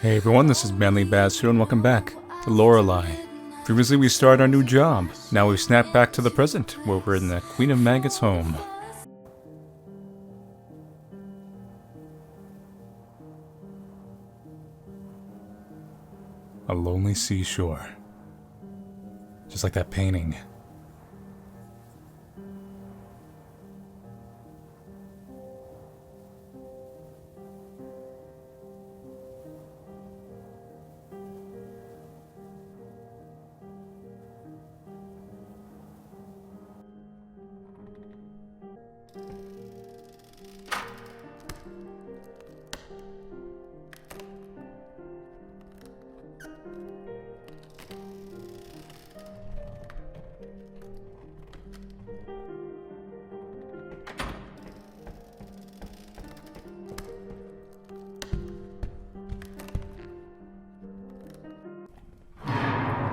Hey everyone, this is Manly Baz here, and welcome back to Lorelai. Previously we started our new job. Now we've snapped back to the present, where we're in the Queen of Maggots' home. A lonely seashore. Just like that painting.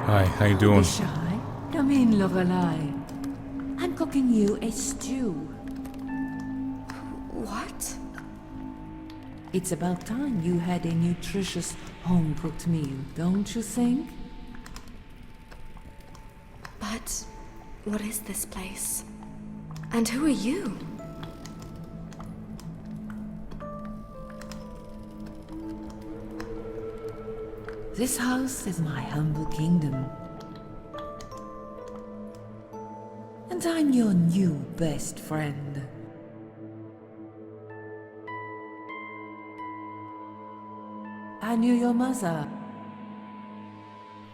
Hi, how you doing? Shy? Come in, Lorelai. I'm cooking you a stew. What? It's about time you had a nutritious home-cooked meal, don't you think? But what is this place? And who are you? This house is my humble kingdom. And I'm your new best friend. I knew your mother.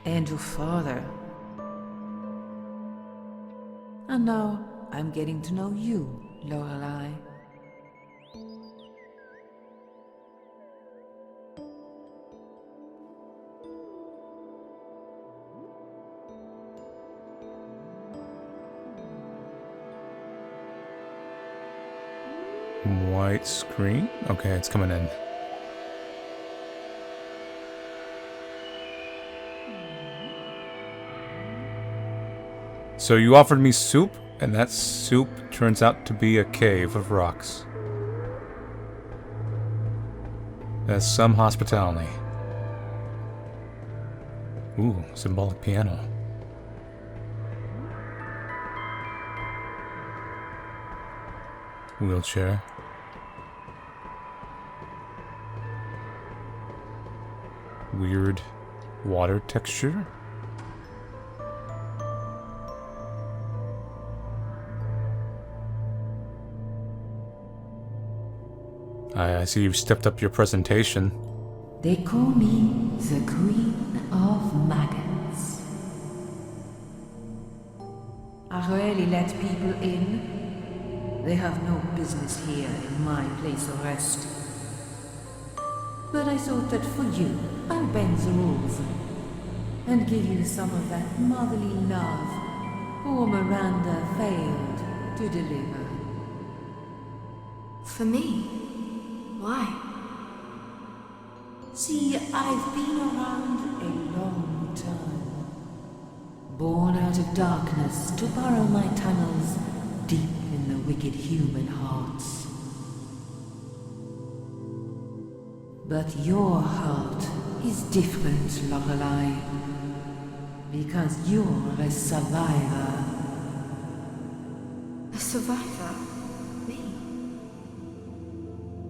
And your father. And now I'm getting to know you, Lorelai. White screen? Okay, it's coming in. So you offered me soup, and that soup turns out to be a cave of rocks. That's some hospitality. Ooh, symbolic piano. Wheelchair. Weird water texture. I see you've stepped up your presentation. They call me the Queen of Maggots. I rarely let people in. They have no business here in my place of rest. But I thought that for you, I'll bend the rules and give you some of that motherly love poor Miranda failed to deliver. For me? Why? See, I've been around a long time. Born out of darkness to burrow my tunnels deep in the wicked human hearts. But your heart is different, Lorelai. Because you're a survivor. A survivor? Me?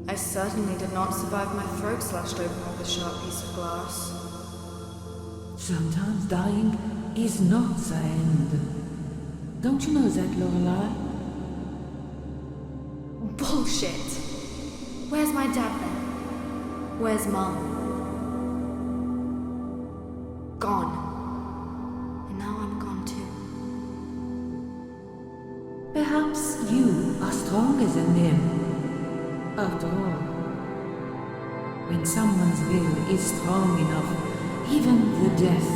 I certainly did not survive my throat slashed open with a sharp piece of glass. Sometimes dying is not the end. Don't you know that, Lorelai? Bullshit! Where's my dad then? Where's Mum? Gone. And now I'm gone too. Perhaps you are stronger than them. After all, when someone's will is strong enough, even the death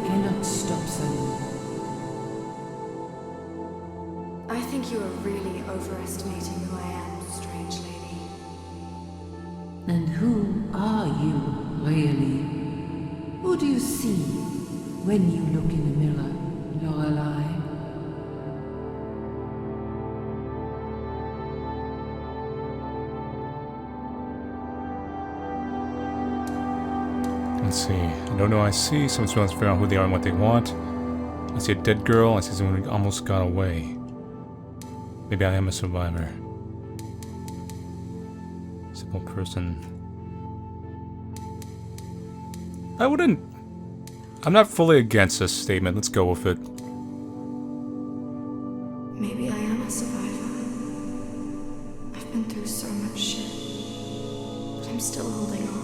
cannot stop them. I think you are really overestimating who I am, strange lady. And who are you, really? Who do you see when you look in the mirror, Lorelai? Let's see. I don't know. I see someone's trying to figure out who they are and what they want. I see a dead girl. I see someone who almost got away. Maybe I am a survivor. Simple person. I wouldn't... I'm not fully against this statement. Let's go with it. Maybe I am a survivor. I've been through so much shit, but I'm still holding on.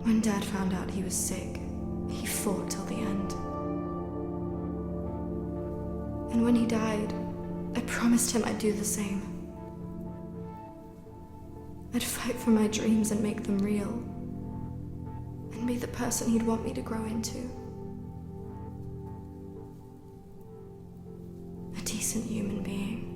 When Dad found out he was sick, he fought till the end. And when he died, I promised him I'd do the same. I'd fight for my dreams and make them real. And be the person he'd want me to grow into. A decent human being.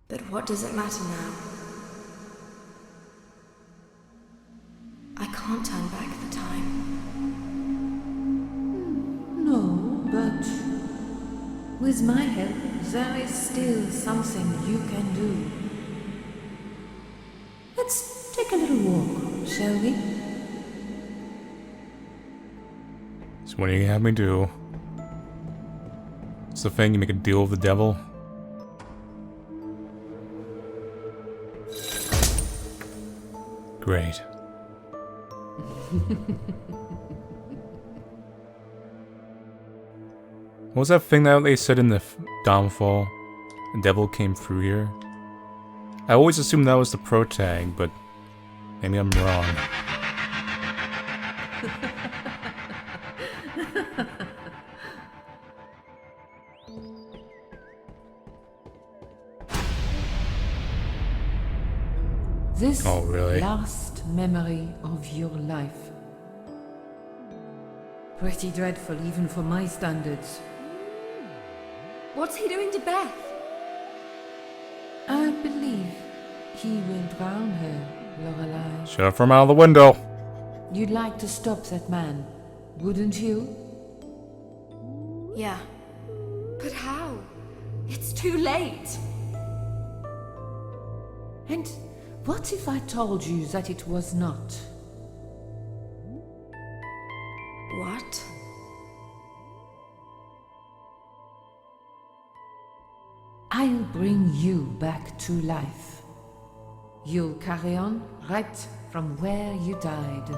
But what does it matter now? I can't turn back the time. No, but with my help, there is still something you can do. Let's take a little walk, shall we? So what do you have me do? It's the thing, you make a deal with the devil? Great. What was that thing that they said in the Downfall? The devil came through here? I always assumed that was the protag, but maybe I'm wrong. This Oh, really? last memory of your life. Pretty dreadful even for my standards. What's he doing to Beth? I believe he will drown her, Lorelai. Shove him out of the window! You'd like to stop that man, wouldn't you? Yeah. But how? It's too late. And what if I told you that it was not? What? I'll bring you back to life. You'll carry on right from where you died.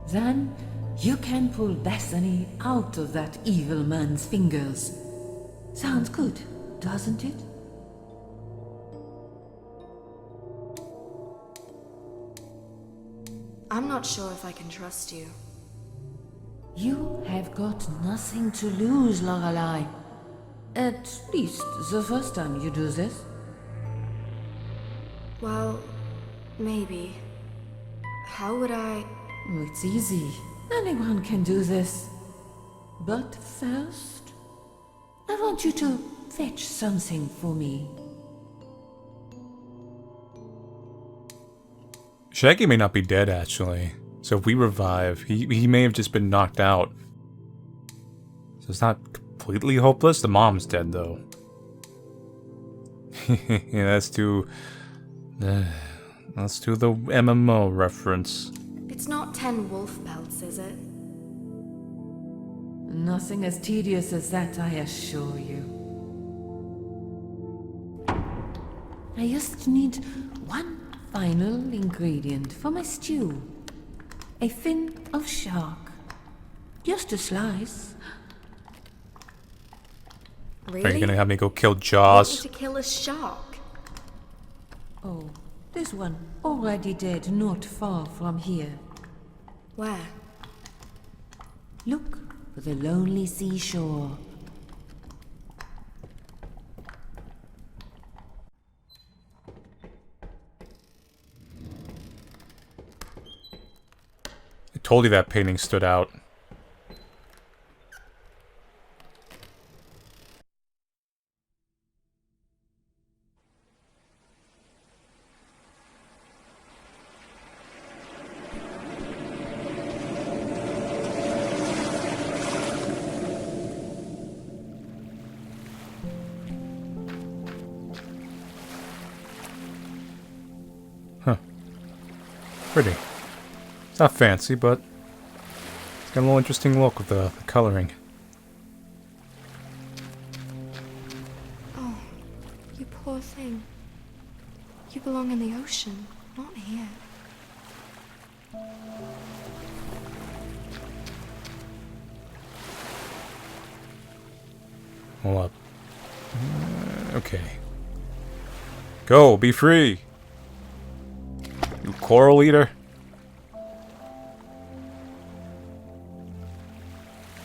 Then you can pull Bethany out of that evil man's fingers. Sounds good, doesn't it? I'm not sure if I can trust you. You have got nothing to lose, Lorelai. At least the first time you do this. Well, maybe. How would I... Oh, it's easy. Anyone can do this. But first, I want you to fetch something for me. Shaggy may not be dead, actually. So if we revive, he may have just been knocked out. So it's not completely hopeless. The mom's dead, though. Yeah, that's too... let's do the MMO reference. It's not 10 wolf pelts, is it? Nothing as tedious as that, I assure you. I just need one final ingredient for my stew. A fin of shark. Just a slice. Really? Are you gonna have me go kill Want me Jaws? to kill a shark? Oh, there's one already dead not far from here. Where? Look for the lonely seashore. I told you that painting stood out. Pretty. It's not fancy, but it's got a little interesting look with the coloring. Oh, you poor thing. You belong in the ocean, not here. Hold up. Okay. Go, be free! You coral eater.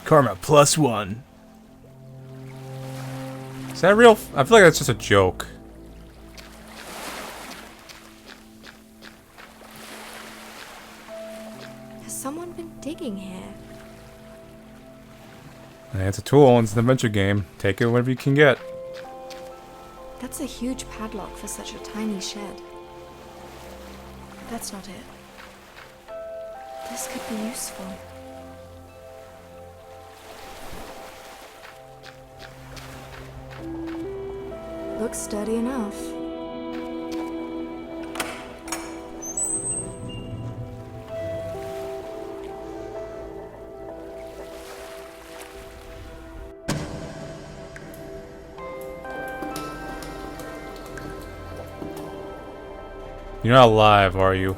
Karma +1. Is that real? I feel like that's just a joke. Has someone been digging here? It's a tool, it's an adventure game. Take it whatever you can get. That's a huge padlock for such a tiny shed. That's not it. This could be useful. Looks sturdy enough. You're not alive, are you?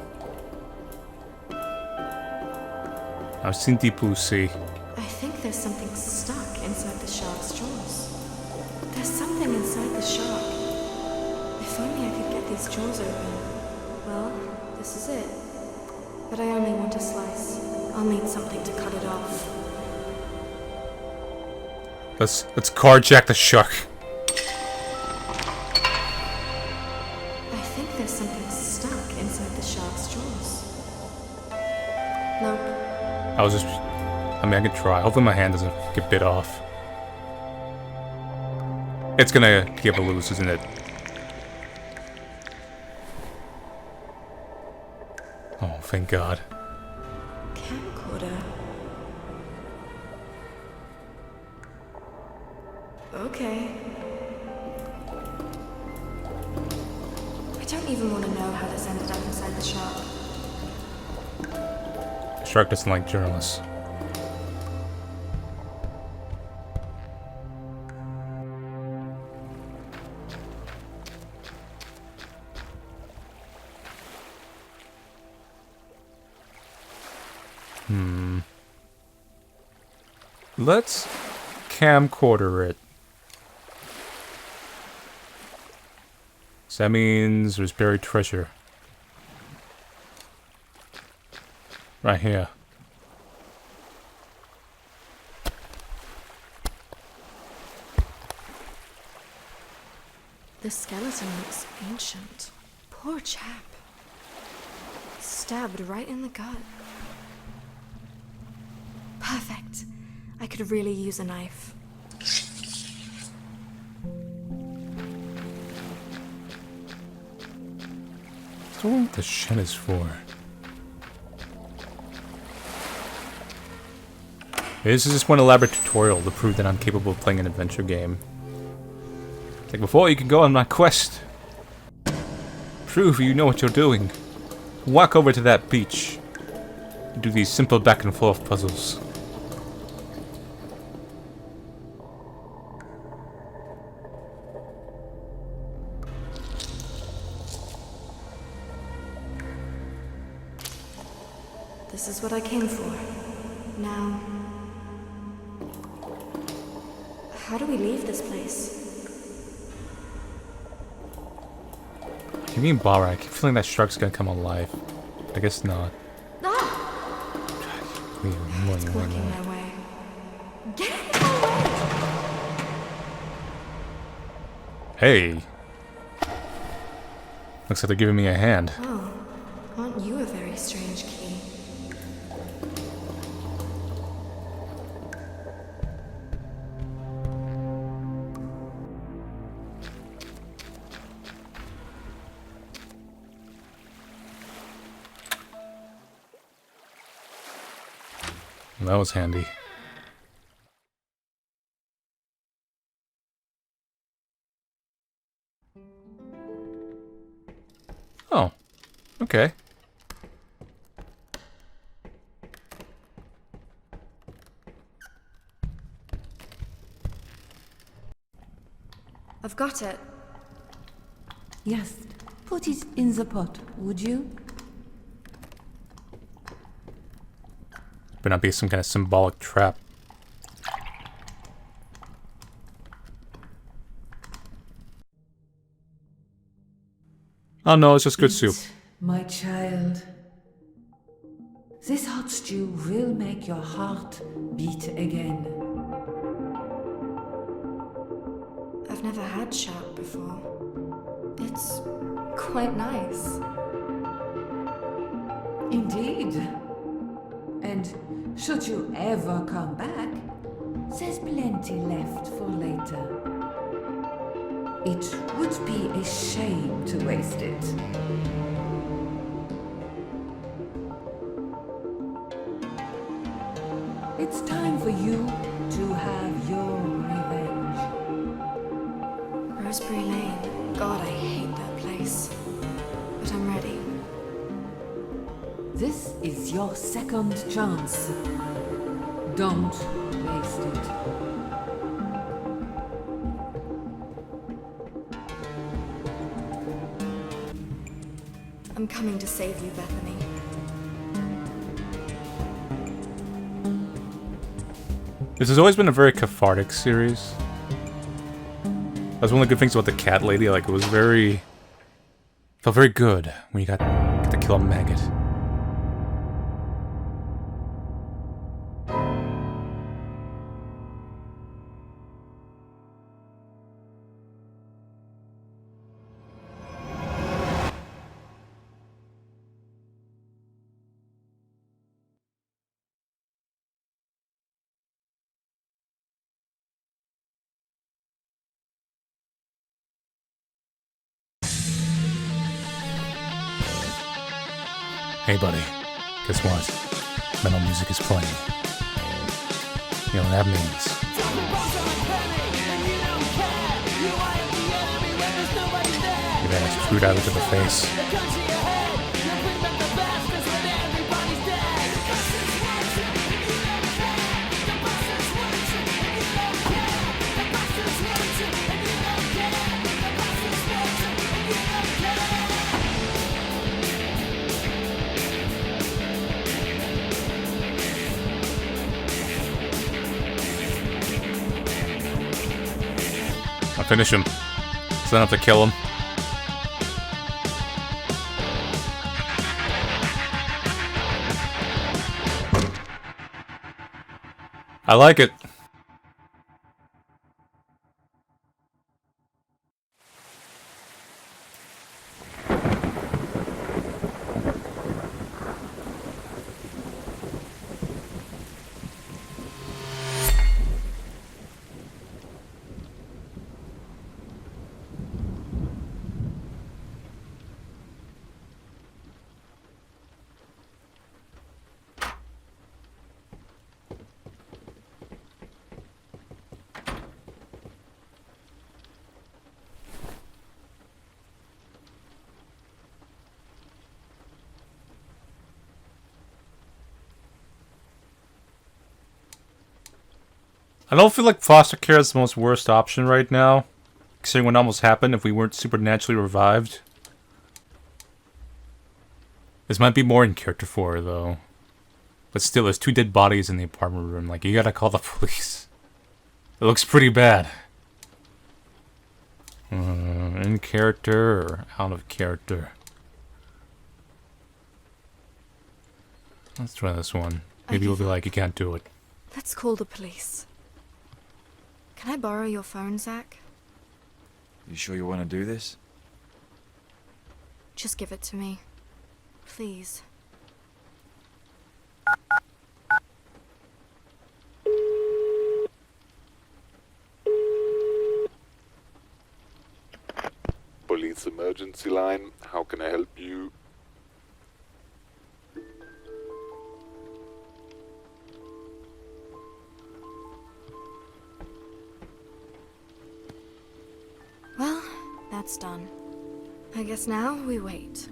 I've seen deep blue sea. I think there's something stuck inside the shark's jaws. There's something inside the shark. If only I could get these jaws open. Well, this is it. But I only want a slice. I'll need something to cut it off. Let's carjack the shark. I think there's something stuck inside the shark's jaws. Nope. I mean, I could try. Hopefully my hand doesn't get bit off. It's gonna give a loose, isn't it? Oh, thank God. Camcorder. Okay. I don't even want to know how this ended up inside the shark. Shark doesn't like journalists. Let's camcorder it. So that means there's buried treasure. Right here. The skeleton looks ancient. Poor chap. Stabbed right in the gut. Perfect. I could really use a knife. I wonder what the shed is for. This is just one elaborate tutorial to prove that I'm capable of playing an adventure game. Like before you can go on my quest. Prove you know what you're doing. Walk over to that beach. Do these simple back and forth puzzles. This is what I came for. Now, how do we leave this place? What do you mean, Bara? I keep feeling that shark's gonna come alive. I guess not. Ah! More It's than blocking one. my way. Get out of my way! Hey! Looks like they're giving me a hand. Oh, aren't you a very strange key? That was handy. Oh, okay. I've got it. Yes, put it in the pot, would you? Better not be some kind of symbolic trap. Oh no, it's just good soup. My child. This hot stew will make your heart beat again. I've never had shark before. It's quite nice. Indeed. And should you ever come back, there's plenty left for later. It would be a shame to waste it. It's time for you to have your revenge. Roseberry Lane. God, I hate that place. But I'm ready. This is your second chance. Don't waste it. I'm coming to save you, Bethany. This has always been a very cathartic series. That's one of the good things about the cat lady. Like, it was very... felt very good when you got to kill a maggot. Hey buddy, guess what? Metal music is playing. You know what that means. Give that fruit out to the face. I'll finish him. So I don't have to kill him. I like it. I don't feel like foster care is the most worst option right now, considering what almost happened if we weren't supernaturally revived. This might be more in character for her, though. But still, there's 2 dead bodies in the apartment room. Like, you gotta call the police. It looks pretty bad. In character or out of character? Let's try this one. Maybe you'll be like, you can't do it. Let's call the police. Can I borrow your phone, Zach? You sure you want to do this? Just give it to me. Please. Police emergency line, how can I help you? Well, that's done. I guess now we wait.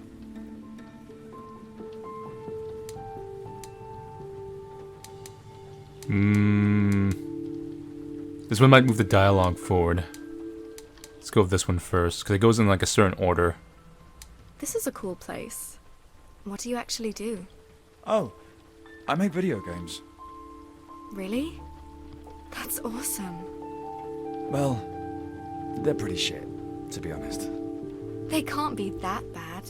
This one might move the dialogue forward. Let's go with this one first, because it goes in like a certain order. This is a cool place. What do you actually do? Oh, I make video games. Really? That's awesome. Well, they're pretty shit, to be honest. They can't be that bad.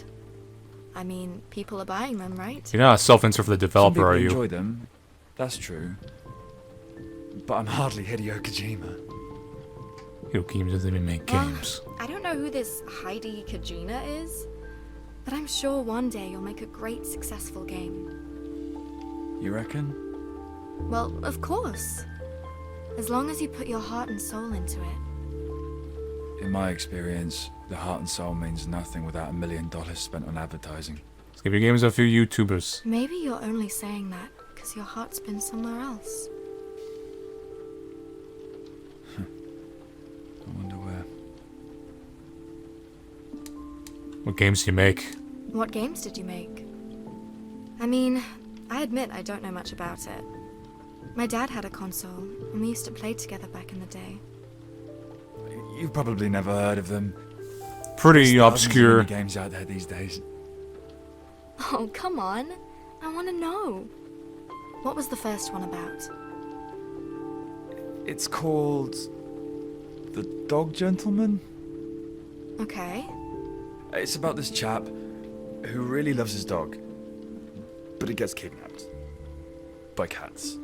I mean, people are buying them, right? You're not a self-insert for the developer, Some are people you? enjoy them, that's true. But I'm hardly Hideo Kojima. Hideo doesn't even make games. I don't know who this Heidi Kojima is, but I'm sure one day you'll make a great, successful game. You reckon? Well, of course. As long as you put your heart and soul into it. In my experience, the heart and soul means nothing without $1 million spent on advertising. Let's give your games a few YouTubers. Maybe you're only saying that because your heart's been somewhere else. I wonder where. What games do you make? What games did you make? I mean, I admit I don't know much about it. My dad had a console, and we used to play together back in the day. You've probably never heard of them. Pretty There's thousands of obscure. indie games out there these days. Oh, come on. I want to know. What was the first one about? It's called The Dog Gentleman. Okay. It's about this chap who really loves his dog, but he gets kidnapped by cats.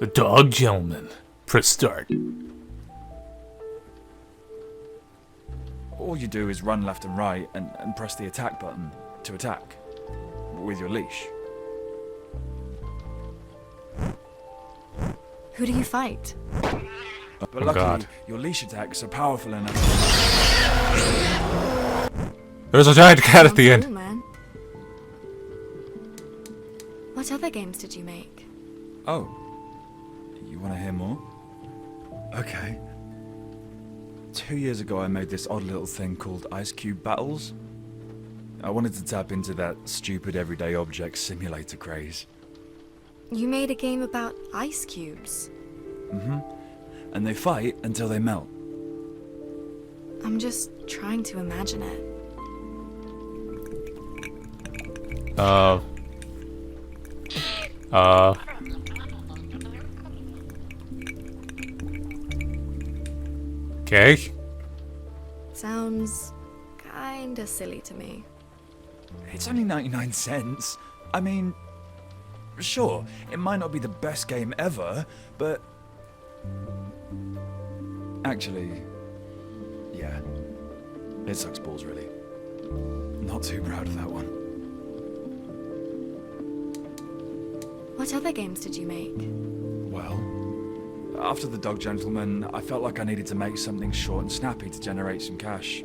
The Dog Gentleman. Press start. All you do is run left and right and press the attack button to attack with your leash. Who do you fight? But Oh, luckily, God. your leash attacks are powerful enough. There's a giant cat at the Cool, end. man. What other games did you make? Oh, you want to hear more? Okay. 2 years ago, I made this odd little thing called Ice Cube Battles. I wanted to tap into that stupid everyday object simulator craze. You made a game about ice cubes. And they fight until they melt. I'm just trying to imagine it. Okay. Sounds kinda silly to me. It's only 99 cents. I mean, sure, it might not be the best game ever, but... Actually, yeah. It sucks balls, really. Not too proud of that one. What other games did you make? Well, after The Dog Gentleman, I felt like I needed to make something short and snappy to generate some cash.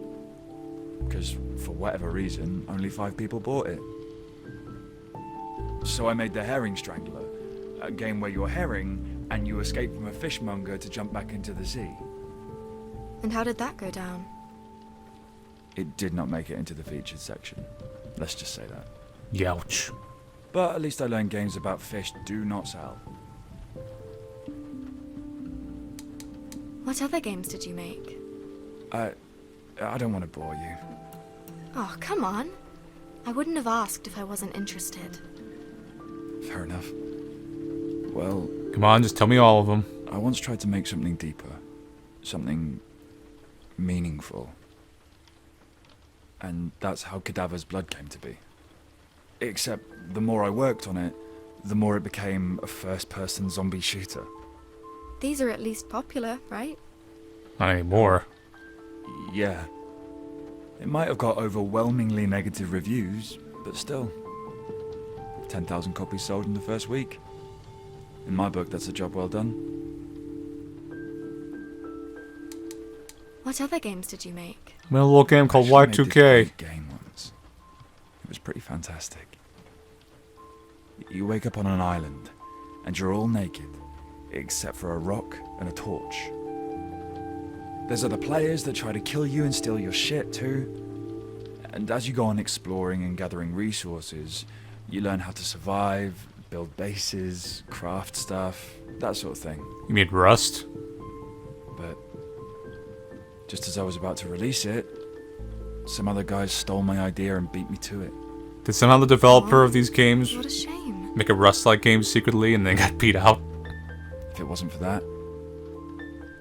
Because, for whatever reason, only 5 people bought it. So I made The Herring Strangler, a game where you're a herring and you escape from a fishmonger to jump back into the sea. And how did that go down? It did not make it into the featured section. Let's just say that. Youch. But at least I learned games about fish do not sell. What other games did you make? I don't want to bore you. Oh, come on. I wouldn't have asked if I wasn't interested. Fair enough. Well, Come on, just tell me all of them. I once tried to make something deeper. Something meaningful. And that's how Cadaver's Blood came to be. Except the more I worked on it, the more it became a first-person zombie shooter. These are at least popular, right? Not anymore. Yeah. It might have got overwhelmingly negative reviews, but still. 10,000 copies sold in the first week. In my book, that's a job well done. What other games did you make? I made a little game called I actually made this Y2K. great game once. It was pretty fantastic. You wake up on an island, and you're all naked, except for a rock and a torch. There's other players that try to kill you and steal your shit too. And as you go on exploring and gathering resources, you learn how to survive, build bases, craft stuff, that sort of thing. You mean Rust? But just as I was about to release it, some other guys stole my idea and beat me to it. Did somehow the developer of these games What a shame. make a Rust-like game secretly and then got beat out? If it wasn't for that,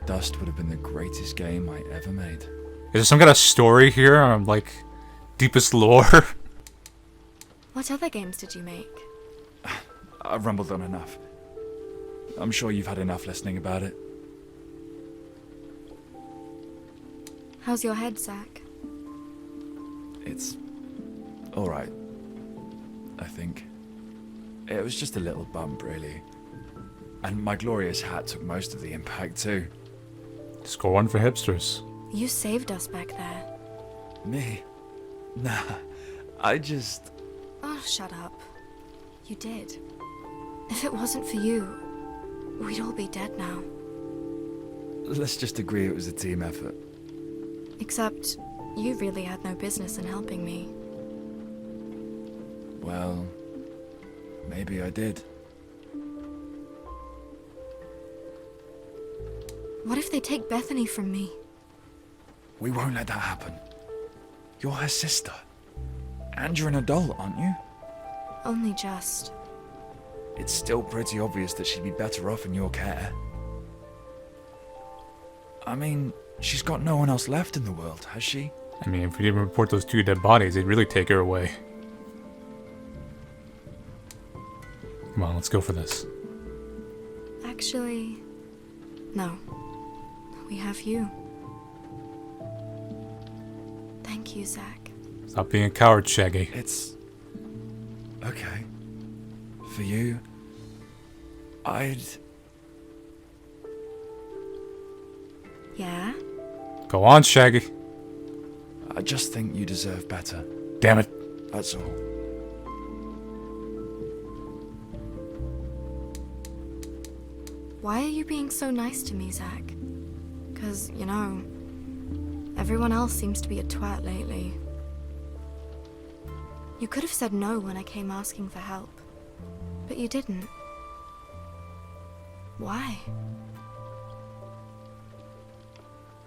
Dust would have been the greatest game I ever made. Is there some kind of story here? Like, deepest lore? What other games did you make? I've rumbled on enough. I'm sure you've had enough listening about it. How's your head, Zach? It's alright, I think. It was just a little bump, really. And my glorious hat took most of the impact, too. Score one for hipsters. You saved us back there. Me? Nah, I just... Oh, shut up. You did. If it wasn't for you, we'd all be dead now. Let's just agree it was a team effort. Except, you really had no business in helping me. Well, maybe I did. What if they take Bethany from me? We won't let that happen. You're her sister. And you're an adult, aren't you? Only just. It's still pretty obvious that she'd be better off in your care. I mean, she's got no one else left in the world, has she? I mean, if we didn't report those 2 dead bodies, they'd really take her away. Come on, let's go for this. Actually, no. We have you. Thank you, Zach. Stop being a coward, Shaggy. It's... okay. For you, I'd... Yeah? Go on, Shaggy. I just think you deserve better. Damn it. That's all. Why are you being so nice to me, Zach? 'Cause, you know, everyone else seems to be a twat lately. You could have said no when I came asking for help, but you didn't. Why?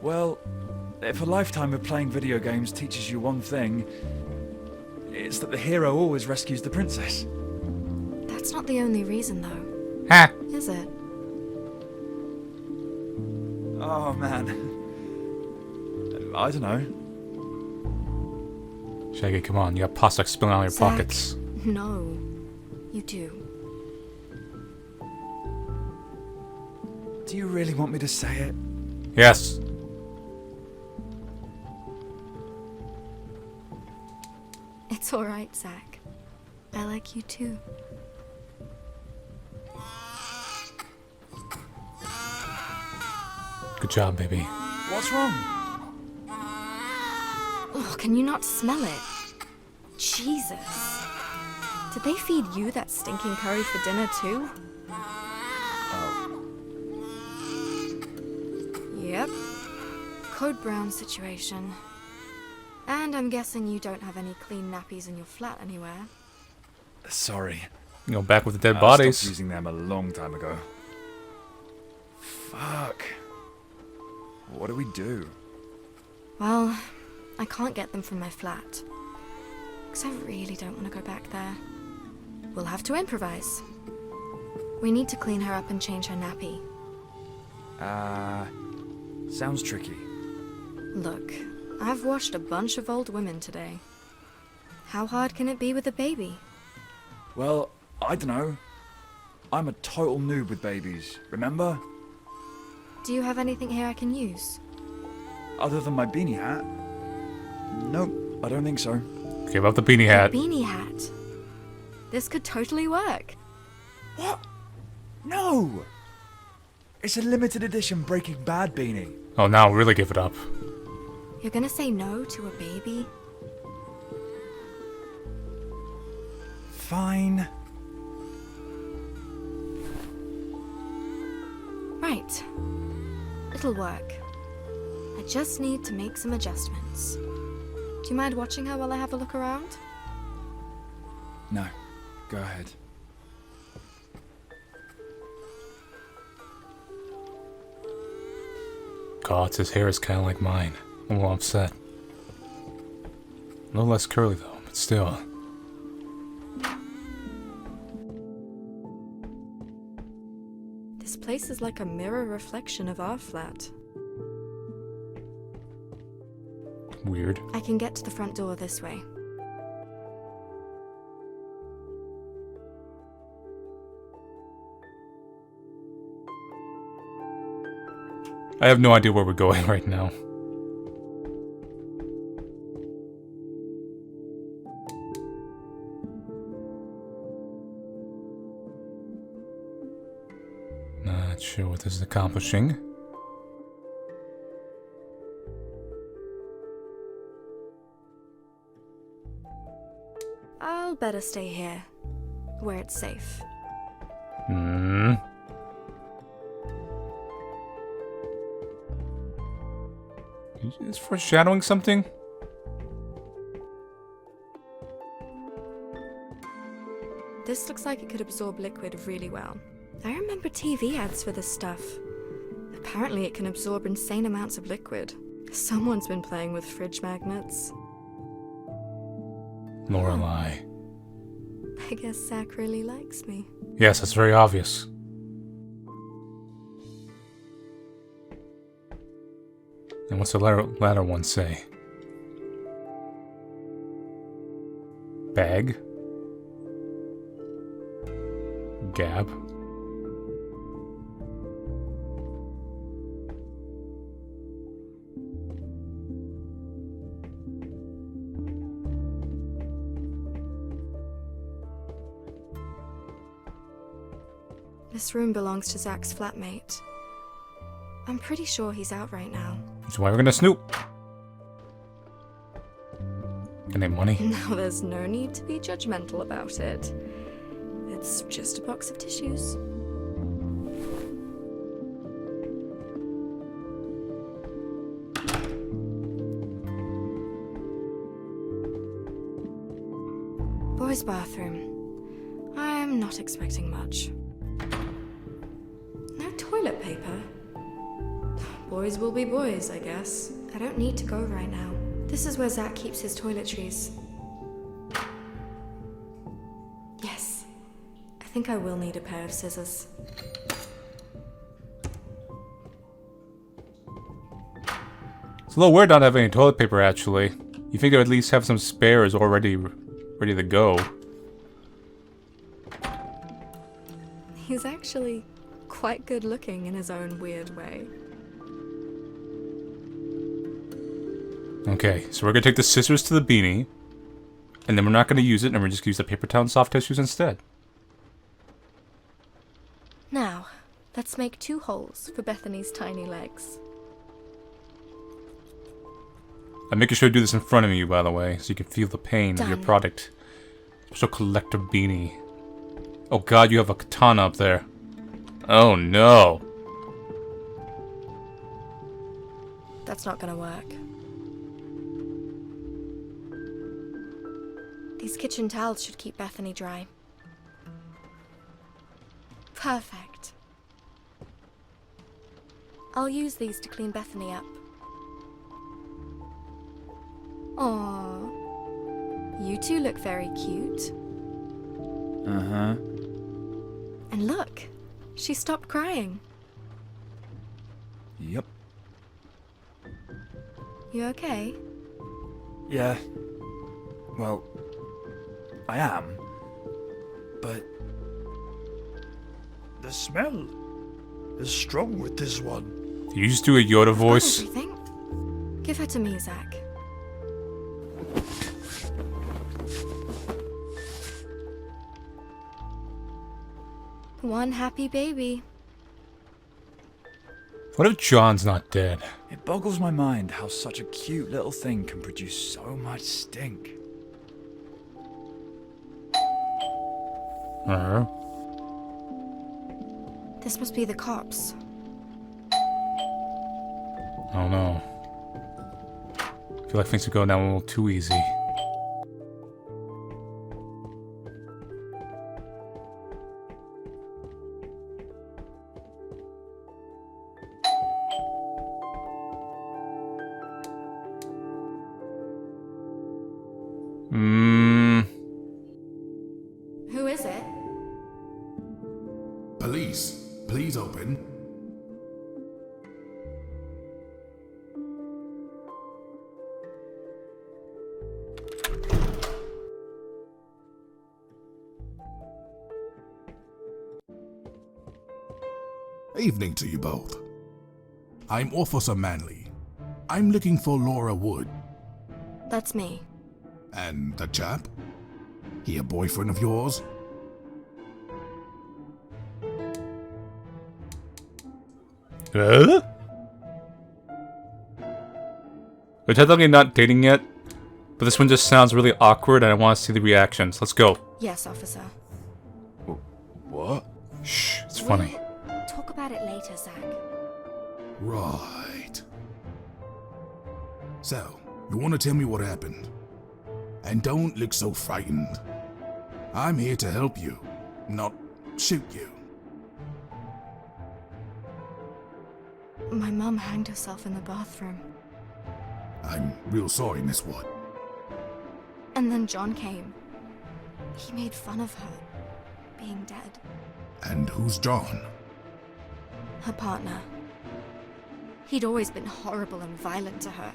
Well, if a lifetime of playing video games teaches you one thing, it's that the hero always rescues the princess. That's not the only reason, though, Ha! is it? Oh, man. I don't know. Shaggy, come on. You got pasta spilling out of your Zach, pockets. No, you do. Do you really want me to say it? Yes. It's alright, Zach. I like you too. Good job, baby. What's wrong? Oh, can you not smell it? Jesus. Did they feed you that stinking curry for dinner too? Oh. Yep. Code Brown situation. And I'm guessing you don't have any clean nappies in your flat anywhere. Sorry. You know, back with the dead I bodies. stopped using them a long time ago. Fuck. What do we do? Well, I can't get them from my flat. Because I really don't want to go back there. We'll have to improvise. We need to clean her up and change her nappy. Sounds tricky. Look, I've washed a bunch of old women today. How hard can it be with a baby? Well, I don't know. I'm a total noob with babies, remember? Do you have anything here I can use? Other than my beanie hat? Nope, I don't think so. Give up the beanie hat. A beanie hat. This could totally work. What? No! It's a limited edition Breaking Bad beanie. Oh, now really give it up. You're gonna say no to a baby? Fine. Right. It'll work. I just need to make some adjustments. Do you mind watching her while I have a look around? No, go ahead. Maggots, his hair is kind of like mine. I'm a little upset. A little less curly though, but still. This place is like a mirror reflection of our flat. Weird. I can get to the front door this way. I have no idea where we're going right now. Not sure what this is accomplishing. I'll better stay here, where it's safe. Hmm. Is foreshadowing something? This looks like it could absorb liquid really well. I remember TV ads for this stuff. Apparently it can absorb insane amounts of liquid. Someone's been playing with fridge magnets. Lorelai. I guess Zach really likes me. Yes, that's very obvious. And what's the latter one say? Bag? Gab? This room belongs to Zach's flatmate. I'm pretty sure he's out right now. That's why we're gonna snoop. Can they money? Now there's no need to be judgmental about it. It's just a box of tissues. Boys' bathroom. I'm not expecting much. No toilet paper. Boys will be boys, I guess. I don't need to go right now. This is where Zach keeps his toiletries. Yes. I think I will need a pair of scissors. It's a little weird not having any toilet paper, actually. You think they would at least have some spares already ready to go. He's actually quite good looking in his own weird way. Okay, so we're gonna take the scissors to the beanie, and then we're not gonna use it, and we're just gonna use the paper towel and soft tissues instead. Now, let's make 2 holes for Bethany's tiny legs. I'm making sure to do this in front of you, by the way, so you can feel the pain of your Done. product. Special collector beanie. Oh god, you have a katana up there. Oh no. That's not gonna work. These kitchen towels should keep Bethany dry. Perfect. I'll use these to clean Bethany up. Aww. You two look very cute. Uh-huh. And look, she stopped crying. Yep. You okay? Yeah. Well, I am. But the smell is strong with this one. Did you just do a Yoda Got voice? everything. Give her to me, Zach. One happy baby. What if John's not dead? it boggles my mind how such a cute little thing can produce so much stink. This must be the cops. Oh no. I feel like things are going down a little too easy. please open. Evening to you both. I'm Officer Manley. I'm looking for Laura Wood. That's me. And the chap? He a boyfriend of yours? Huh? We're technically not dating yet, but this one just sounds really awkward and I want to see the reactions. Let's go. Yes, officer. What? Shh, it's funny. We'll talk about it later, Zach. Right. So, you want to tell me what happened? And don't look so frightened. I'm here to help you, not shoot you. My mum hanged herself in the bathroom. I'm real sorry, Miss Wood. And then John came. He made fun of her, being dead. And who's John? Her partner. He'd always been horrible and violent to her,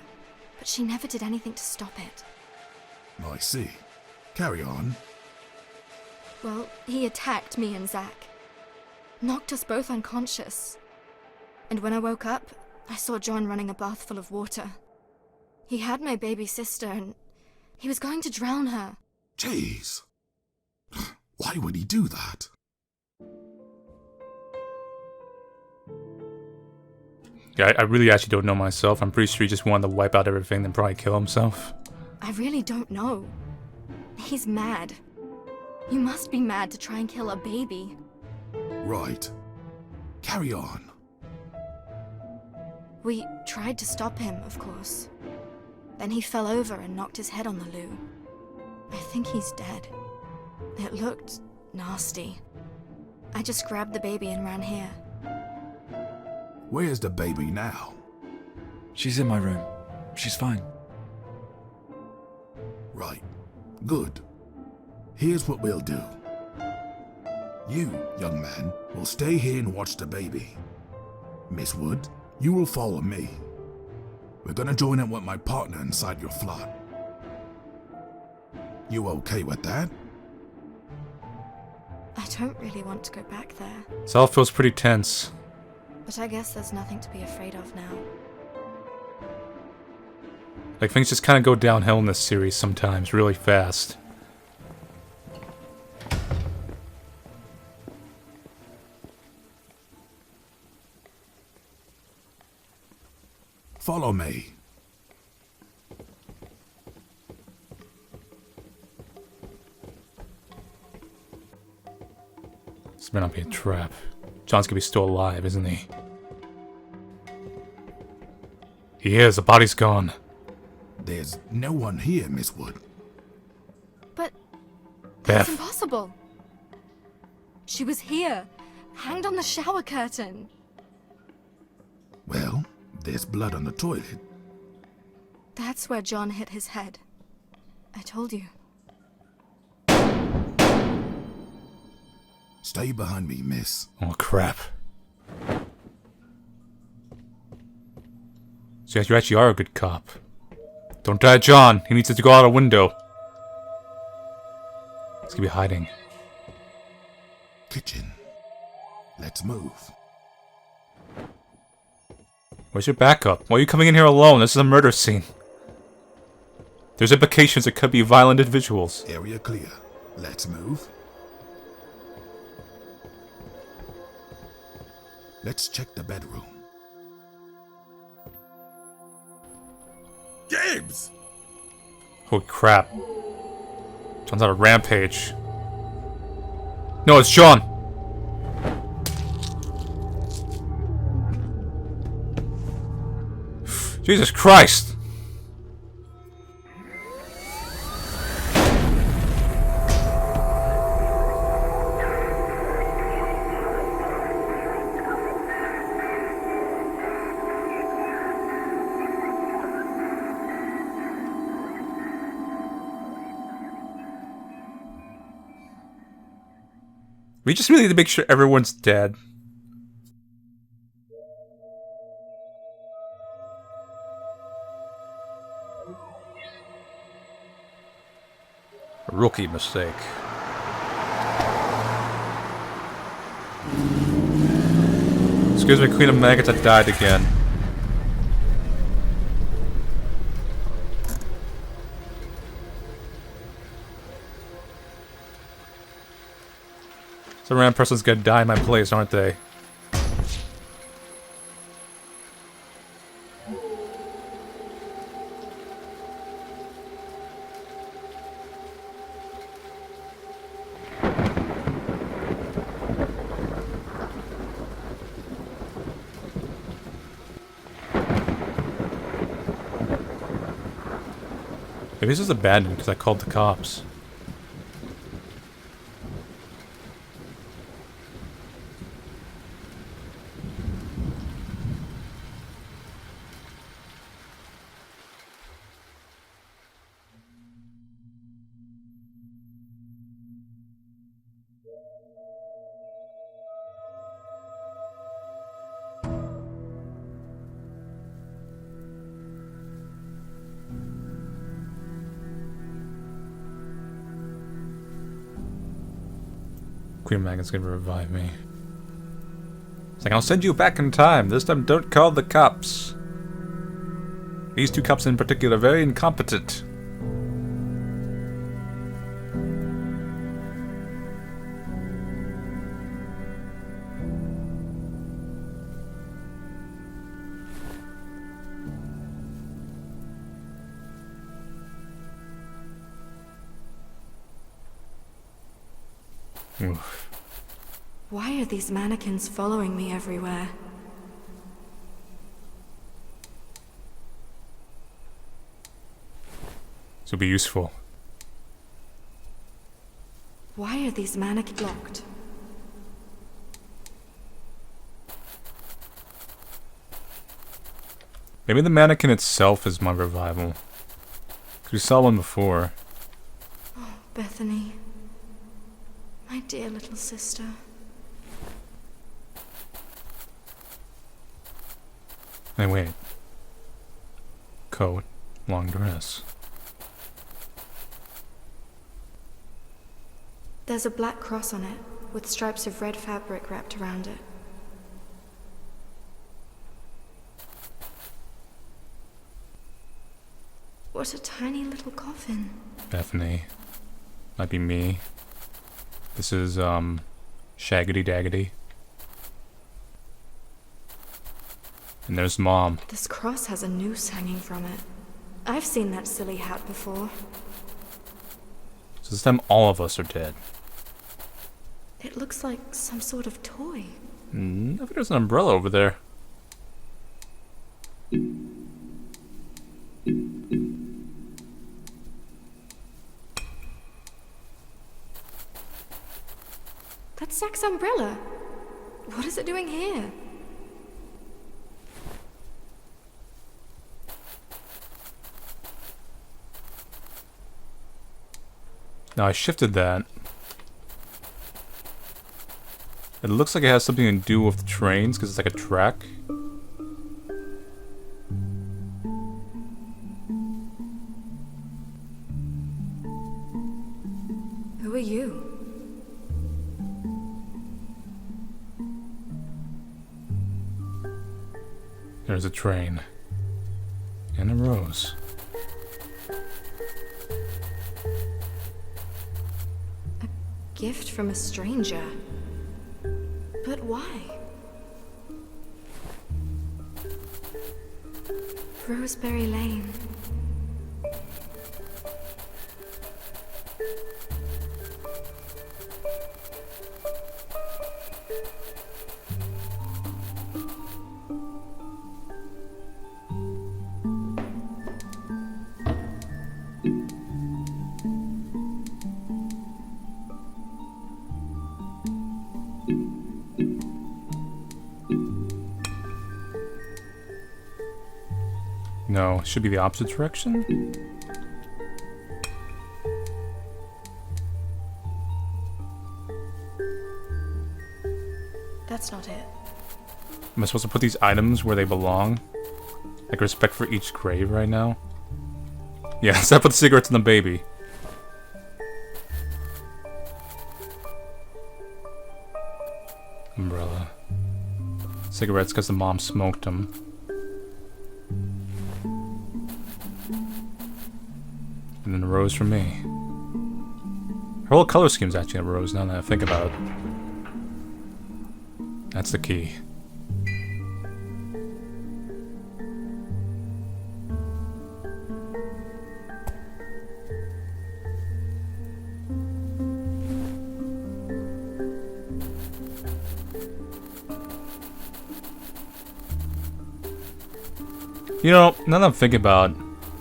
but she never did anything to stop it. I see. Carry on. Well, he attacked me and Zach. Knocked us both unconscious. And when I woke up, I saw John running a bath full of water. He had my baby sister and he was going to drown her. Jeez. Why would he do that? Yeah, I really actually don't know myself. I'm pretty sure he just wanted to wipe out everything and probably kill himself. I really don't know. He's mad. You must be mad to try and kill a baby. Right. Carry on. We tried to stop him, of course. Then he fell over and knocked his head on the loo. I think he's dead. It looked nasty. I just grabbed the baby and ran here. Where's the baby now? She's in my room. She's fine. Right. Good. Here's what we'll do. You, young man, will stay here and watch the baby. Miss Wood, you will follow me. We're gonna join up with my partner inside your flat. You okay with that? I don't really want to go back there, This all feels pretty tense. but I guess there's nothing to be afraid of now. Like, things just kind of go downhill in this series sometimes, really fast. Follow me. This may not be a trap. John's gonna be still alive, isn't he? He is. The body's gone. There's no one here, Miss Wood. But that's Beth. impossible. She was here, hanged on the shower curtain. Well, there's blood on the toilet. That's where John hit his head. I told you. Stay behind me, miss. Oh, crap. So you actually are a good cop. Don't die, John. He needs to go out a window. He's gonna be hiding. Kitchen. Let's move. Where's your backup? Why are you coming in here alone? This is a murder scene. There's implications. It could be violent individuals. Area clear. Let's move. Let's check the bedroom. Gibbs! Holy crap. John's on a rampage. No, it's John! Jesus Christ! We just really need to make sure everyone's dead. A rookie mistake. Excuse me, Queen of Maggots, I died again. Some random person's gonna die in my place, aren't they? Maybe this is abandoned because I called the cops. Queen Maggots gonna revive me. It's like, I'll send you back in time. This time don't call the cops. These two cops in particular are very incompetent. Oof. Why are these mannequins following me everywhere? This will be useful. Why are these mannequins locked? Maybe the mannequin itself is my revival. Because we saw one before. Oh, Bethany. My dear little sister. Hey, wait. Coat, long dress. There's a black cross on it, with stripes of red fabric wrapped around it. What a tiny little coffin. Bethany. Might be me. This is, Shaggity Daggity. And there's Mom. This cross has a noose hanging from it. I've seen that silly hat before. So this time all of us are dead. It looks like some sort of toy. I think there's an umbrella over there. That's Zack's umbrella. What is it doing here? Now I shifted that. It looks like it has something to do with the trains, because it's like a track. Who are you? There's a train. And a rose. A gift from a stranger. But why? Roseberry Lane. No, it should be the opposite direction. That's not it. Am I supposed to put these items where they belong? Like respect for each grave right now? Yeah, so I put the cigarettes in the baby. Cigarettes because the mom smoked them. And then a rose for me. Her whole color scheme's actually a rose now that I think about it. That's the key. You know, now that I'm thinking about it,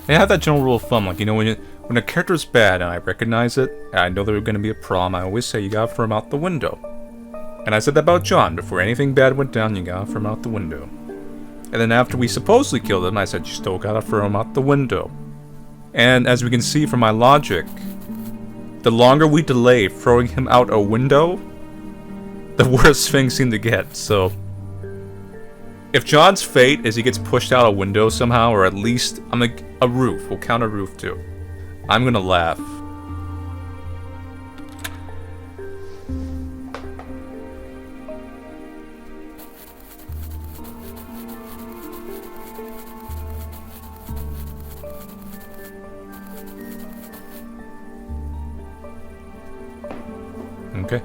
I have that general rule of thumb, like, you know, when a character's bad and I recognize it, and I know there's gonna be a problem, I always say you gotta throw him out the window. And I said that about John, before anything bad went down, you gotta throw him out the window. And then after we supposedly killed him, I said you still gotta throw him out the window. And as we can see from my logic, the longer we delay throwing him out a window, the worse things seem to get, so... If John's fate is he gets pushed out a window somehow, or at least a roof, we'll count a roof too, I'm gonna laugh. Okay.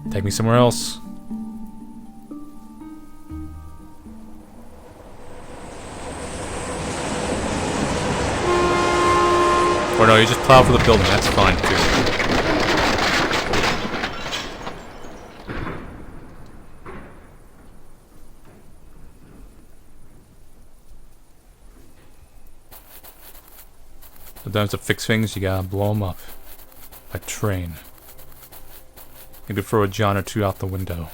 Take me somewhere else. Or no, you just plow for the building, that's fine too. Sometimes to fix things, you gotta blow them up. By train. You could throw a John or two out the window.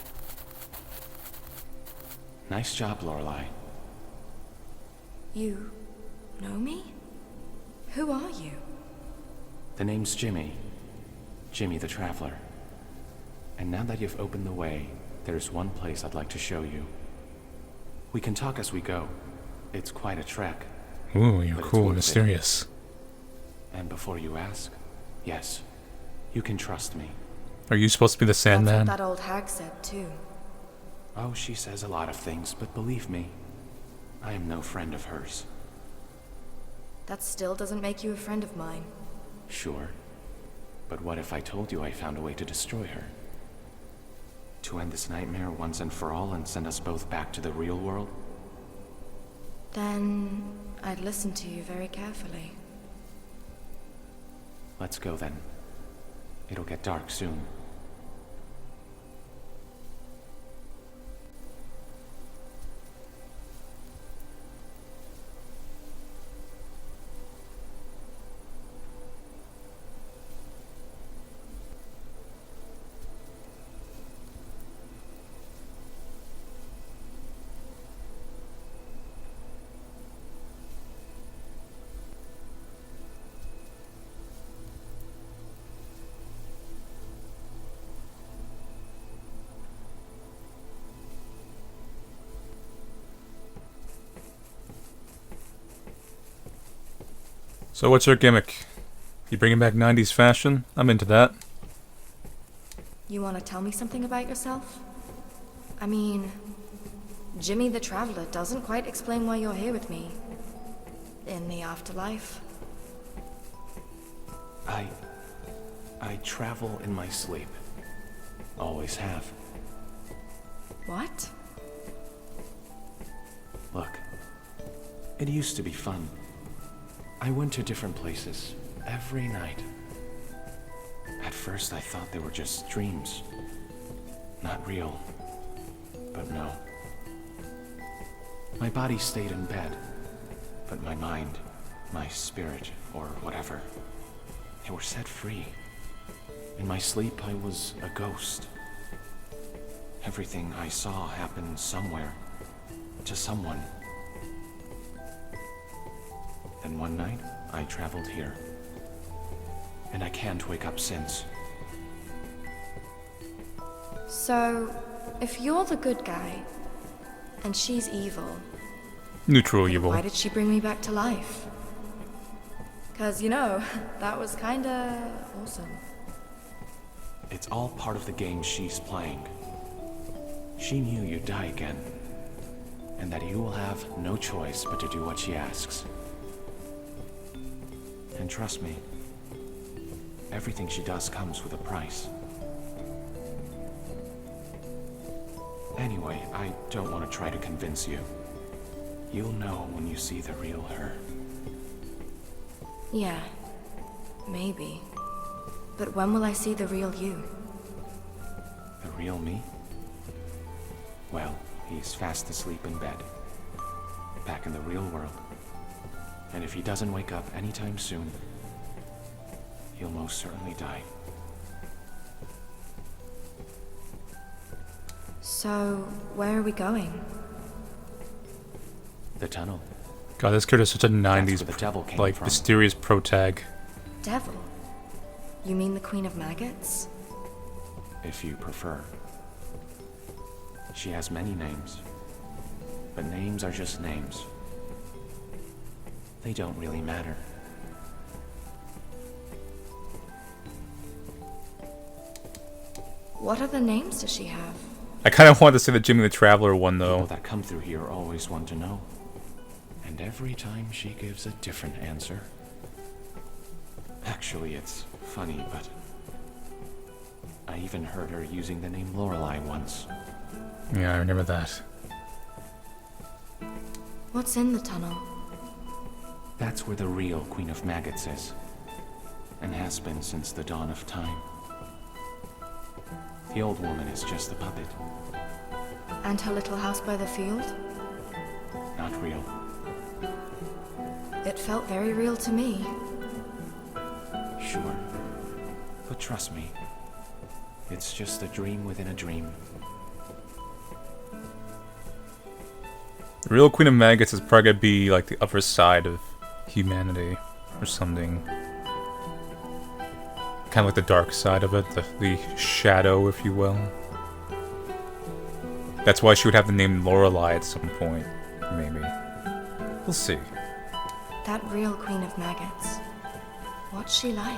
Nice job, Lorelai. You know me? Who are you? The name's Jimmy. Jimmy the Traveler. And now that you've opened the way, there's one place I'd like to show you. We can talk as we go. It's quite a trek. Ooh, you're but it's cool and worth it. mysterious. And before you ask, yes, you can trust me. Are you supposed to be the That's Sandman? what that old hag said, too. Oh, she says a lot of things, but believe me, I am no friend of hers. That still doesn't make you a friend of mine. Sure. But what if I told you I found a way to destroy her? To end this nightmare once and for all and send us both back to the real world? Then I'd listen to you very carefully. Let's go then. It'll get dark soon. So what's your gimmick? You bringing back 90s fashion? I'm into that. You want to tell me something about yourself? I mean, Jimmy the Traveler doesn't quite explain why you're here with me. In the afterlife. I travel in my sleep. Always have. What? Look, it used to be fun. I went to different places every night. At first I thought they were just dreams. Not real. But no. My body stayed in bed, but my mind, my spirit, or whatever, they were set free. In my sleep I was a ghost. Everything I saw happened somewhere, to someone. Then one night, I traveled here. And I can't wake up since. So, if you're the good guy, and she's evil, Neutral evil. why did she bring me back to life? 'Cause, you know, that was kinda awesome. It's all part of the game she's playing. She knew you'd die again, and that you will have no choice but to do what she asks. And trust me, everything she does comes with a price. Anyway, I don't want to try to convince you. You'll know when you see the real her. Yeah, maybe. But when will I see the real you? The real me? Well, he's fast asleep in bed, back in the real world. And if he doesn't wake up anytime soon, he'll most certainly die. So, where are we going? The tunnel. God, this character is such a 90s, where the devil came like, from. mysterious protag. Devil? You mean the Queen of Maggots? If you prefer. She has many names, but names are just names. They don't really matter. What other names does she have? I kind of wanted to say the Jimmy the Traveler one, though. People that come through here always want to know. And every time she gives a different answer. Actually, it's funny, but I even heard her using the name Lorelai once. Yeah, I remember that. What's in the tunnel? That's where the real Queen of Maggots is, and has been since the dawn of time. The old woman is just a puppet, And her little house by the field? not real. It felt very real to me. Sure, but trust me, it's just a dream within a dream. The real Queen of Maggots is probably gonna be like the upper side of humanity, or something. Kind of like the dark side of it, the shadow, if you will. That's why she would have the name Lorelai at some point, maybe. We'll see. That real Queen of Maggots. What's she like?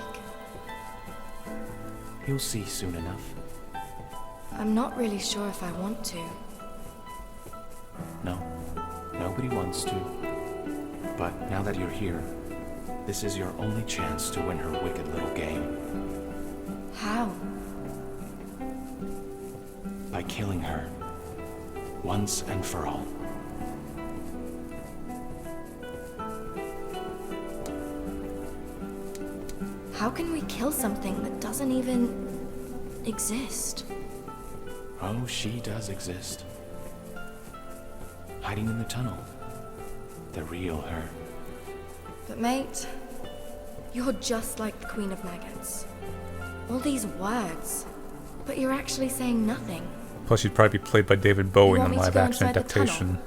You'll see soon enough. I'm not really sure if I want to. No, nobody wants to. But now that you're here, this is your only chance to win her wicked little game. How? By killing her, once and for all. How can we kill something that doesn't even exist? Oh, she does exist. Hiding in the tunnel. The real her. But mate, you're just like the Queen of Maggots. All these words, but you're actually saying nothing. Plus, she'd probably be played by David Bowie want in me to live go action inside the tunnel? adaptation.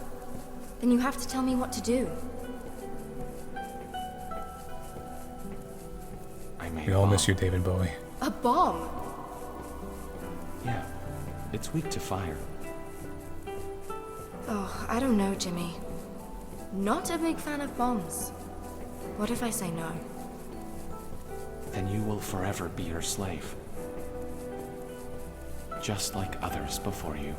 Then you have to tell me what to do. I made We all miss you, David Bowie. A bomb? Yeah, it's weak to fire. Oh, I don't know, Jimmy. Not a big fan of bombs. What if I say no? Then you will forever be her slave. Just like others before you.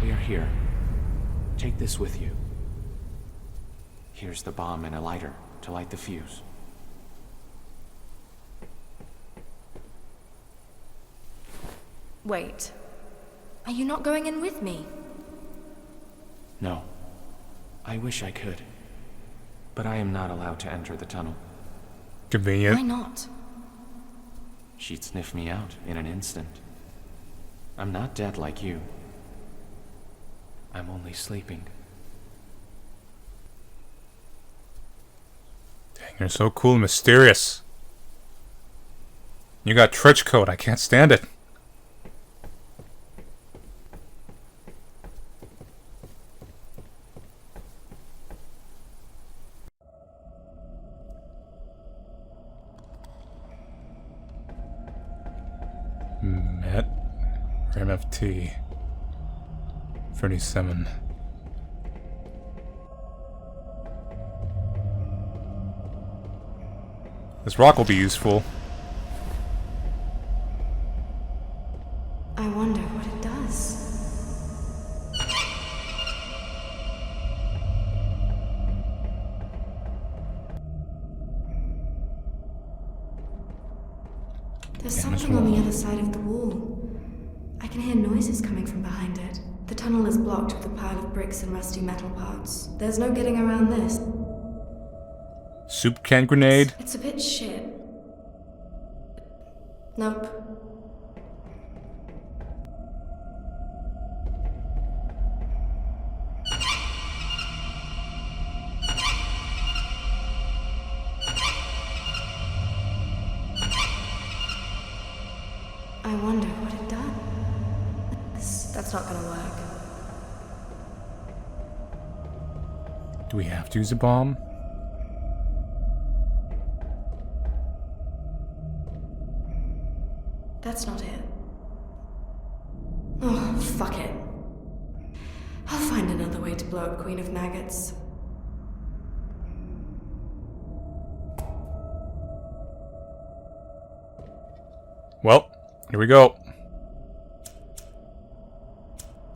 We are here. Take this with you. Here's the bomb and a lighter to light the fuse. Wait. Are you not going in with me? No. I wish I could. But I am not allowed to enter the tunnel. Convenient. Why not? She'd sniff me out in an instant. I'm not dead like you. I'm only sleeping. Dang, you're so cool and mysterious. You got trench coat, I can't stand it. Met MFT. 37. This rock will be useful. I wonder what it does. There's something on the other side of the wall. I can hear noises coming from behind it. The tunnel is blocked with a pile of bricks and rusty metal parts. There's no getting around this. Soup can grenade. It's a bit shit. Nope. I wonder what it done. That's not gonna work. Do we have to use a bomb? That's not it. Oh, fuck it. I'll find another way to blow up Queen of Maggots. Well, here we go.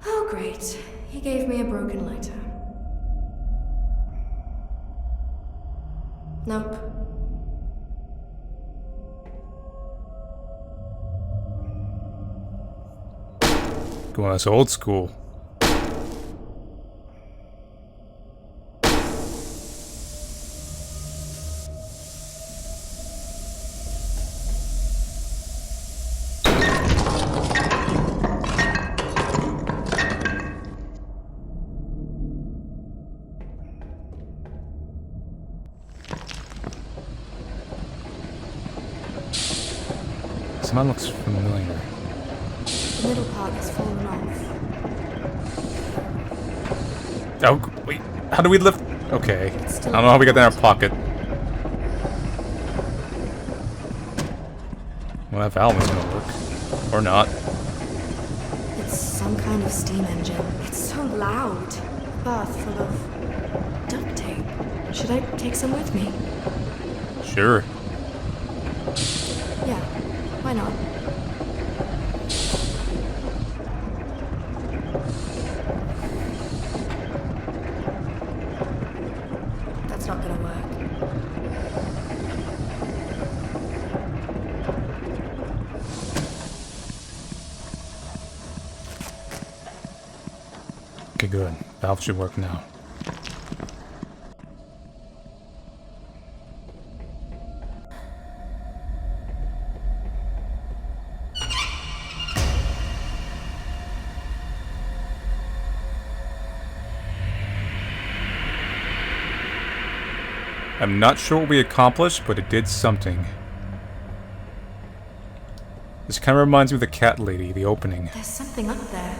Oh, great. He gave me a broken lighter. Nope. Go on, that's old school. Someone looks familiar. The middle part has fallen off. Oh, wait. How do we lift? Okay. I don't know how we got that in our pocket. Well, that valve is gonna work. Or not. It's some kind of steam engine. It's so loud. A bath full of duct tape. Should I take some with me? Sure. Yeah, why not? That's not gonna work. Okay, good. Valve should work now. I'm not sure what we accomplished, but it did something. This kind of reminds me of the cat lady, the opening. There's something up there.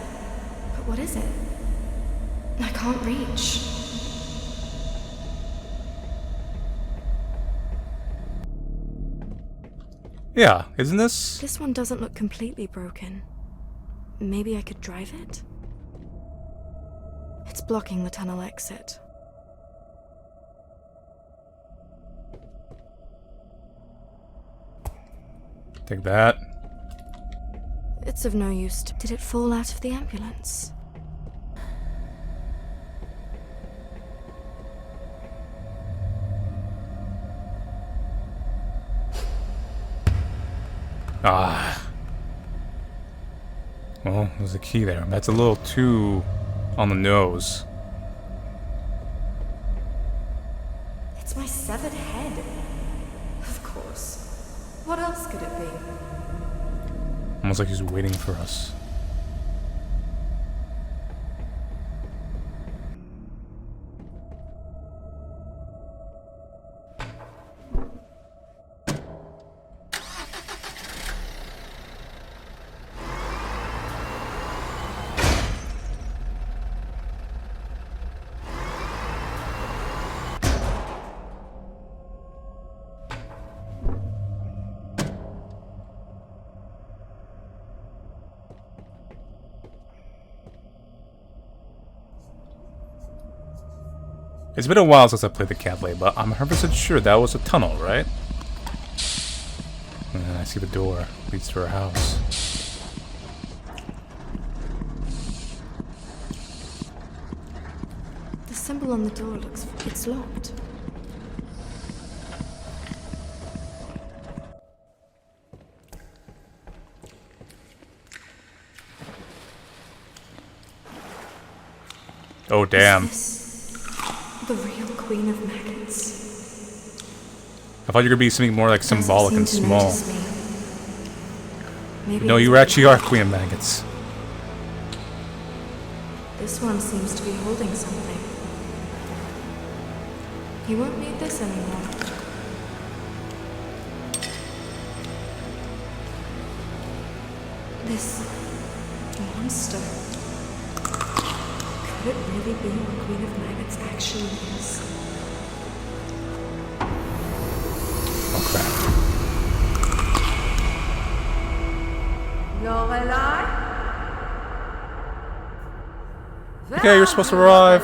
But what is it? I can't reach. Yeah, isn't this? This one doesn't look completely broken. Maybe I could drive it? It's blocking the tunnel exit. Take that. It's of no use. Did it fall out of the ambulance? Ah. Well, there's a key there. That's a little too on the nose. It's my severed head. Of course. What else could it be? Almost like he's waiting for us. It's been a while since I played the cafe, but I'm 100% sure that was a tunnel, right? I see the door. Leads to her house. The symbol on the door it's locked. Oh, damn. Is this the real Queen of Maggots? I thought you were going to be something more like symbolic and Doesn't seem to small. notice me. Maybe No, it's you a actually are trap. Queen of Maggots. This one seems to be holding something. He won't need this anymore. This monster. Could it really be what Queen of Maggots actually is? Oh, crap. Lorelai? Okay, you're supposed to arrive.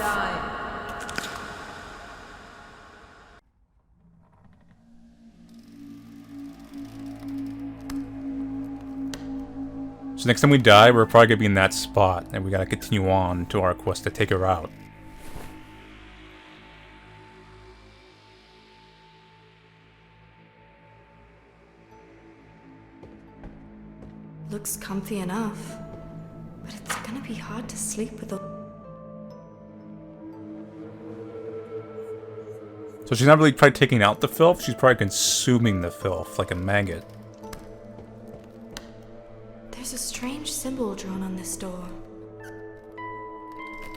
So next time we die, we're probably gonna be in that spot, and we gotta continue on to our quest to take her out. Looks comfy enough, but it's gonna be hard to sleep with a... So she's not really probably taking out the filth, she's probably consuming the filth like a maggot. There's a strange symbol drawn on this door.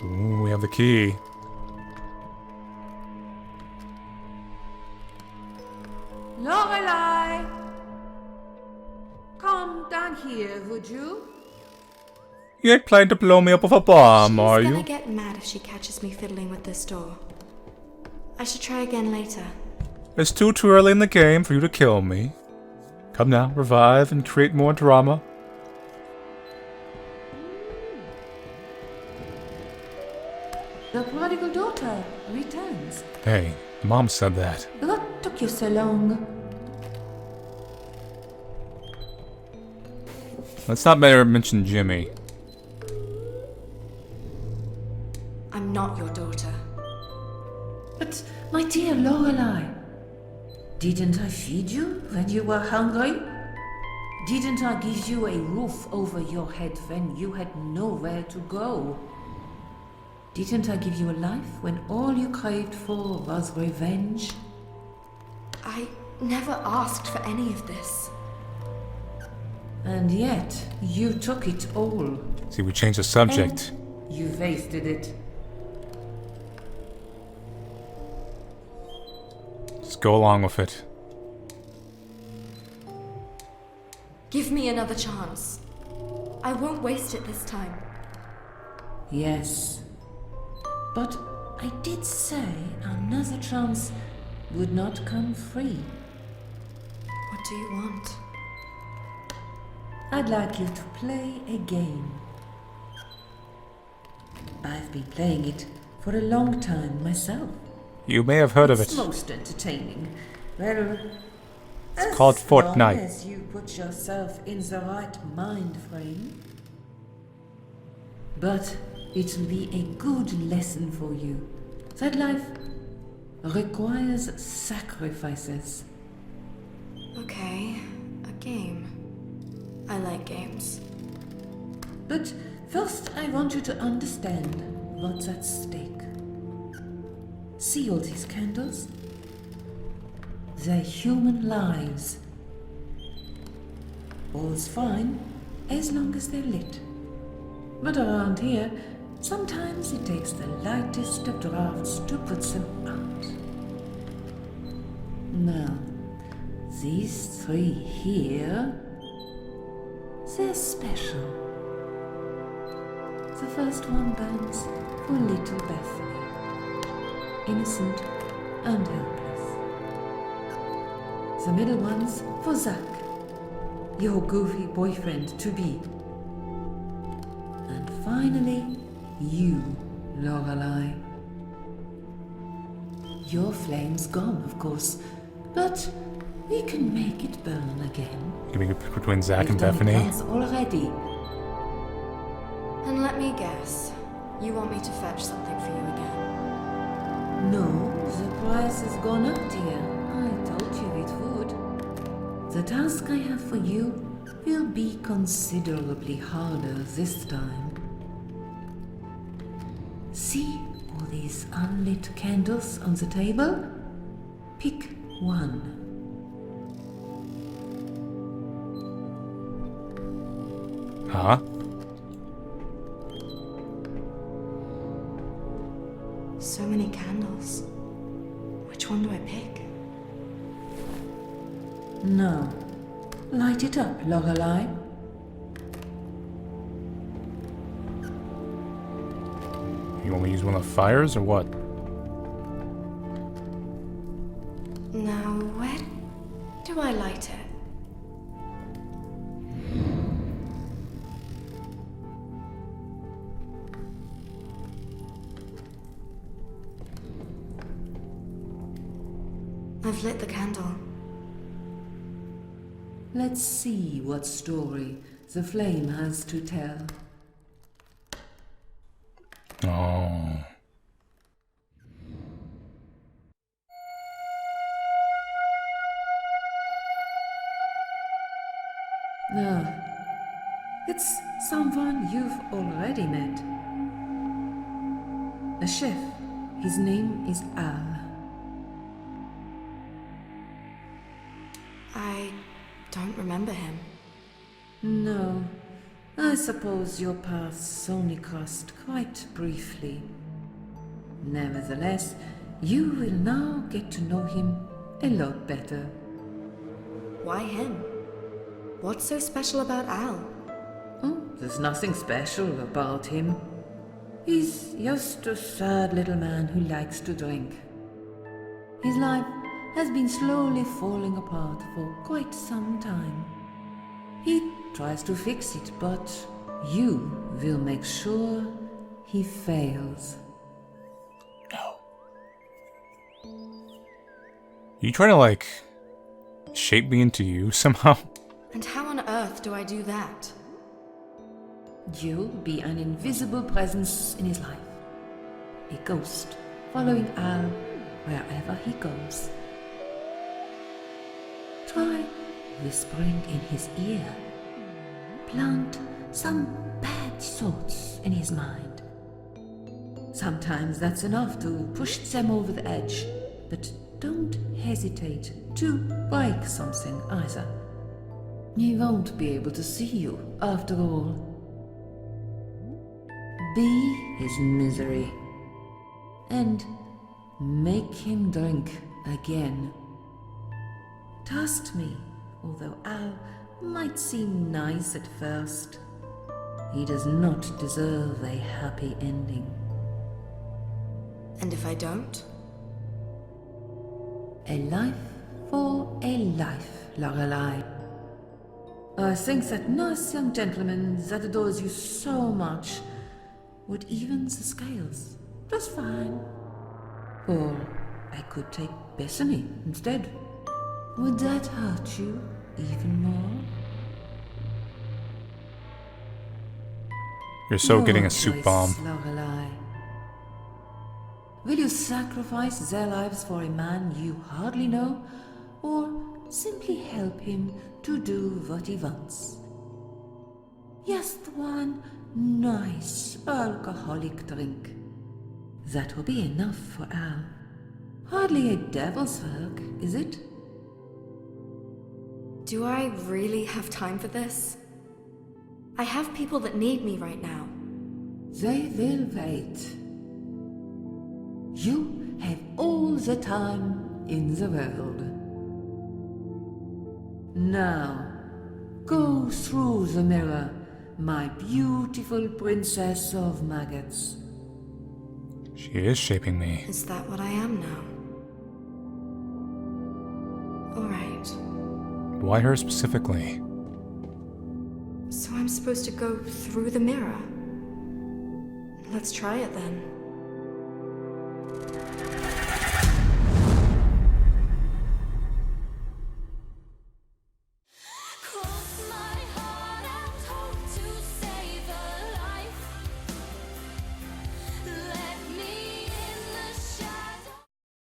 Ooh, we have the key. Lorelai! Come down here, would you? You ain't planning to blow me up with a bomb, She's are gonna you? get mad if she catches me fiddling with this door. I should try again later. It's too early in the game for you to kill me. Come now, revive and create more drama. The prodigal daughter returns. Hey, Mom said that. What took you so long? Let's not mention Jimmy. I'm not your daughter. But, my dear Lorelai, didn't I feed you when you were hungry? Didn't I give you a roof over your head when you had nowhere to go? Didn't I give you a life when all you craved for was revenge? I never asked for any of this. And yet, you took it all. See, we changed the subject. And you wasted it. Just go along with it. Give me another chance. I won't waste it this time. Yes. But I did say another chance would not come free. What do you want? I'd like you to play a game. I've been playing it for a long time myself. You may have heard of It's it. most entertaining. Well, it's called Fortnite. As you put yourself in the right mind frame. But it will be a good lesson for you that life requires sacrifices. Okay, a game. I like games. But first, I want you to understand what's at stake. See all these candles? They're human lives. All's fine as long as they're lit. But around here, sometimes it takes the lightest of drafts to put them out. Now, these three here, they're special. The first one burns for little Bethany, innocent and helpless. The middle one's for Zach, your goofy boyfriend-to-be. And finally, you, Lorelai. Your flame's gone, of course, but we can make it burn again. Give me a pick between Zach We've and done it Bethany. once already. And let me guess, you want me to fetch something for you again? No, the price has gone up, dear. I told you it would. The task I have for you will be considerably harder this time. See all these unlit candles on the table? Pick one. Huh? So many candles. Which one do I pick? Now, light it up, Lorelai. You want me to use one of the fires or what? Now, where do I light it? I've lit the candle. Let's see what story the flame has to tell. Oh. No, it's someone you've already met. A chef. His name is Al. I don't remember him. No, I suppose your paths only crossed quite briefly. Nevertheless, you will now get to know him a lot better. Why him? What's so special about Al? Oh, there's nothing special about him. He's just a sad little man who likes to drink. His life has been slowly falling apart for quite some time. He tries to fix it, but you will make sure he fails. No. You trying to, like, shape me into you somehow? And how on earth do I do that? You'll be an invisible presence in his life. A ghost following Al wherever he goes. Try whispering in his ear. Plant some bad thoughts in his mind. Sometimes that's enough to push them over the edge, but don't hesitate to break something either. He won't be able to see you after all. Be his misery and make him drink again. Trust me, although Al might seem nice at first, he does not deserve a happy ending. And if I don't? A life for a life, Lorelai. I think that nice young gentleman that adores you so much would even the scales just fine. Or I could take Bethany instead. Would that hurt you even more? You're so Your getting a soup choice, bomb. Lorelai. Will you sacrifice their lives for a man you hardly know, or simply help him to do what he wants? Just one nice alcoholic drink. That will be enough for Al. Hardly a devil's work, is it? Do I really have time for this? I have people that need me right now. They will wait. You have all the time in the world. Now, go through the mirror, my beautiful princess of Maggots. She is shaping me. Is that what I am now? Alright, Why her specifically? so I'm supposed to go through the mirror. Let's try it then.